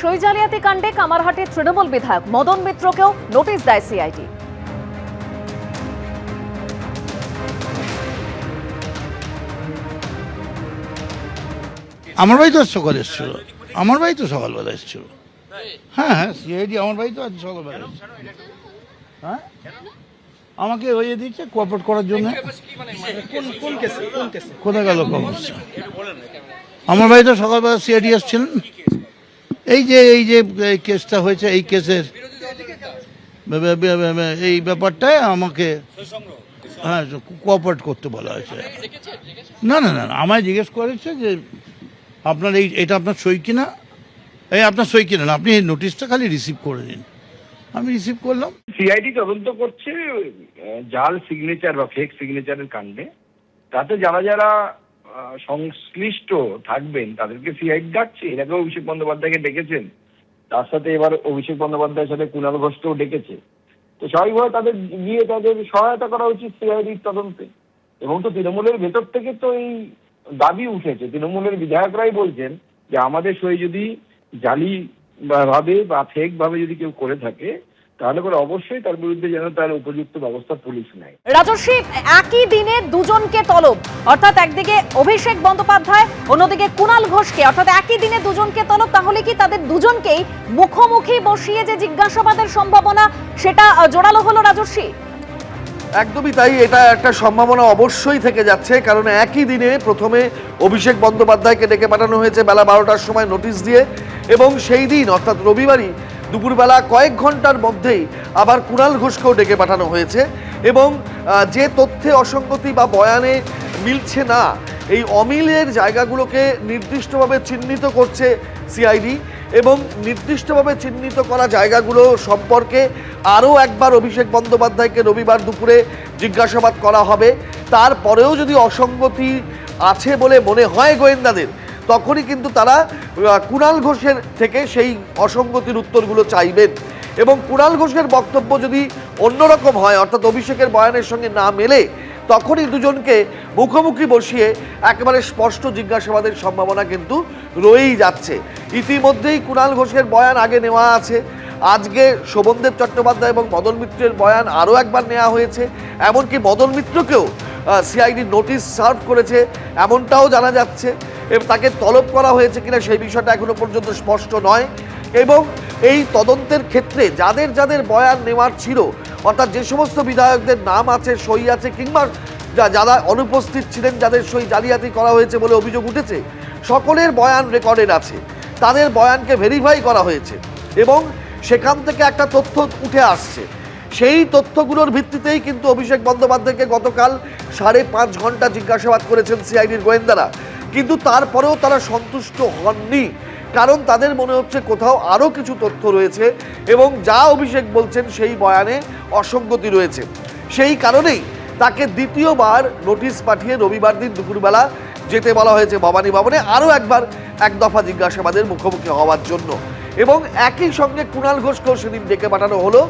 সই জালিয়াতি কাণ্ডে কামারহাটির তৃণমূল বিধায়ক মদন মিত্রকেও নোটিশ দেয় সিআইডি। আমার বাড়ি তো সকালে এসেছিল, আমার বাড়ি তো সকালবেলা এসেছিল। হ্যাঁ হ্যাঁ, সিআইডি আমার বাড়ি তো আজ সকালবেলা এসেছিল। হ্যাঁ, আমাকে ওই দিচ্ছে কোঅপারেট করার জন্য। কোথায় গেল কমার্স? আমার বাড়িতে সকালবেলা সিআইডি এসেছিলেন। এই যে কেসটা হয়েছে, এই কেসের এই ব্যাপারটায় আমাকে হ্যাঁ কোঅপারেট করতে বলা হয়েছে। না না না, আমায় জিজ্ঞেস করেছে যে আপনার এটা আপনার সই কিনা, আপনার সই কিনা না, আপনি এই নোটিশটা খালি রিসিভ করে দিন। আমি রিসিভ করলাম। সিআইডি তদন্ত করছে জাল সিগনেচার বা ফেক সিগনেচারের কাণ্ডে। তাতে যারা যারা সংশ্লিষ্ট থাকবেন তাদেরকে সিআইডি ডাকছে। এর আগেও অভিষেক বন্দ্যোপাধ্যায়কে ডেকেছেন, তার সাথে এবার অভিষেক বন্দ্যোপাধ্যায়ের সাথে কুণাল ঘোষকেও ডেকেছে। তো স্বাভাবিকভাবে তাদের গিয়ে তাদের সহায়তা করা উচিত সিআইডির তদন্তে। এবং তো তৃণমূলের ভেতর থেকে তো এই দাবি উঠেছে, তৃণমূলের বিধায়করাই বলছেন যে আমাদের সই যদি জালি ভাবে বা ফেক ভাবে যদি কেউ করে থাকে তাহলে করে অবশ্যই তার বিরুদ্ধে যেন তার উপযুক্ত ব্যবস্থা পুলিশ নেয়। রাজস্বী, একই দিনে দুজনকে তলব, অর্থাৎ একদিকে অভিষেক বন্দ্যোপাধ্যায়, অন্যদিকে কুণাল ঘোষকে, অর্থাৎ একই দিনে দুজনকে তলব। তাহলে কি তাদের দুজনকেই মুখোমুখি বসিয়ে যে জিজ্ঞাসাবাদের সম্ভাবনা সেটা জোরালো হলো রাজস্বী? একদমই তাই, এটা একটা সম্ভাবনা অবশ্যই থেকে যাচ্ছে। কারণ একই দিনে প্রথমে অভিষেক বন্দ্যোপাধ্যায়কে ডেকে পাঠানো হয়েছে বেলা 12টার সময় নোটিশ দিয়ে, এবং সেই দিন অর্থাৎ রবিবারই দুপুরবেলা কয়েক ঘন্টার মধ্যেই আবার কুণাল ঘোষকেও ডেকে পাঠানো হয়েছে। এবং যে তথ্যে অসঙ্গতি বা বয়ানে মিলছে না, এই অমিলের জায়গাগুলোকে নির্দিষ্টভাবে চিহ্নিত করছে সিআইডি, এবং নির্দিষ্টভাবে চিহ্নিত করা জায়গাগুলো সম্পর্কে আরও একবার অভিষেক বন্দ্যোপাধ্যায়কে রবিবার দুপুরে জিজ্ঞাসাবাদ করা হবে। তারপরেও যদি অসঙ্গতি আছে বলে মনে হয় গোয়েন্দাদের, তখনই কিন্তু তারা কুণাল ঘোষের থেকে সেই অসঙ্গতির উত্তরগুলো চাইবেন। এবং কুণাল ঘোষের বক্তব্য যদি অন্যরকম হয়, অর্থাৎ অভিষেকের বয়ানের সঙ্গে না মেলে, তখনই দুজনকে মুখোমুখি বসিয়ে একেবারে স্পষ্ট জিজ্ঞাসাবাদের সম্ভাবনা কিন্তু রয়েই যাচ্ছে। ইতিমধ্যেই কুণাল ঘোষের বয়ান আগে নেওয়া আছে, আজকে শোভনদেব চট্টোপাধ্যায় এবং মদন মিত্রের বয়ান আরও একবার নেওয়া হয়েছে। এমনকি মদন মিত্রকেও সিআইডি নোটিশ সার্ভ করেছে এমনটাও জানা যাচ্ছে, এবং তাকে তলব করা হয়েছে কিনা সেই বিষয়টা এখনো পর্যন্ত স্পষ্ট নয়। এবং এই তদন্তের ক্ষেত্রে যাদের যাদের বয়ান নেওয়ার ছিল, অর্থাৎ যে সমস্ত বিধায়কদের নাম আছে, সই আছে, কিংবা যারা অনুপস্থিত ছিলেন, যাদের সই জালিয়াতি করা হয়েছে বলে অভিযোগ উঠেছে, সকলের বয়ান রেকর্ডেড আছে, তাদের বয়ানকে ভেরিফাই করা হয়েছে এবং সেখান থেকে একটা তথ্য উঠে আসছে। সেই তথ্যগুলোর ভিত্তিতেই কিন্তু অভিষেক বন্দ্যোপাধ্যায়কে গতকাল 5.5 ঘন্টা জিজ্ঞাসাবাদ করেছেন সিআইডির গোয়েন্দারা। কিন্তু তারপরেও তারা সন্তুষ্ট হননি, কারণ তাদের মনে হচ্ছে কোথাও আরও কিছু তথ্য রয়েছে এবং যা অভিষেক বলছেন সেই বয়ানে অসঙ্গতি রয়েছে। সেই কারণেই তাকে দ্বিতীয়বার নোটিশ পাঠিয়ে রবিবার দিন দুপুরবেলা যেতে বলা হয়েছে ভবানী ভবনে, আরও একবার এক দফা জিজ্ঞাসাবাদের মুখোমুখি হওয়ার জন্য। এবং একই সঙ্গে কুণাল ঘোষকেও সেদিন ডেকে পাঠানো হলো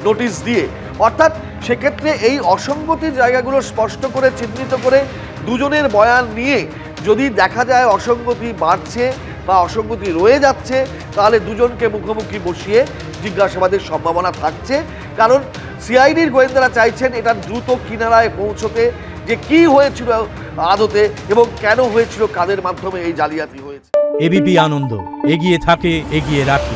নোটিশ দিয়ে। অর্থাৎ সেক্ষেত্রে এই অসঙ্গতির জায়গাগুলো স্পষ্ট করে চিহ্নিত করে দুজনের বয়ান নিয়ে যদি দেখা যায় অসঙ্গতি বাড়ছে বা অসঙ্গতি রয়ে যাচ্ছে, তাহলে দুজনকে মুখোমুখি বসিয়ে জিজ্ঞাসাবাদের সম্ভাবনা থাকছে। কারণ সিআইডির গোয়েন্দারা চাইছেন এটা দ্রুত কিনারায় পৌঁছতে, যে কি হয়েছিল আদতে এবং কেন হয়েছিল, কাদের মাধ্যমে এই জালিয়াতি হয়েছে। এবিপি আনন্দ, এগিয়ে থাকে, এগিয়ে রাখে।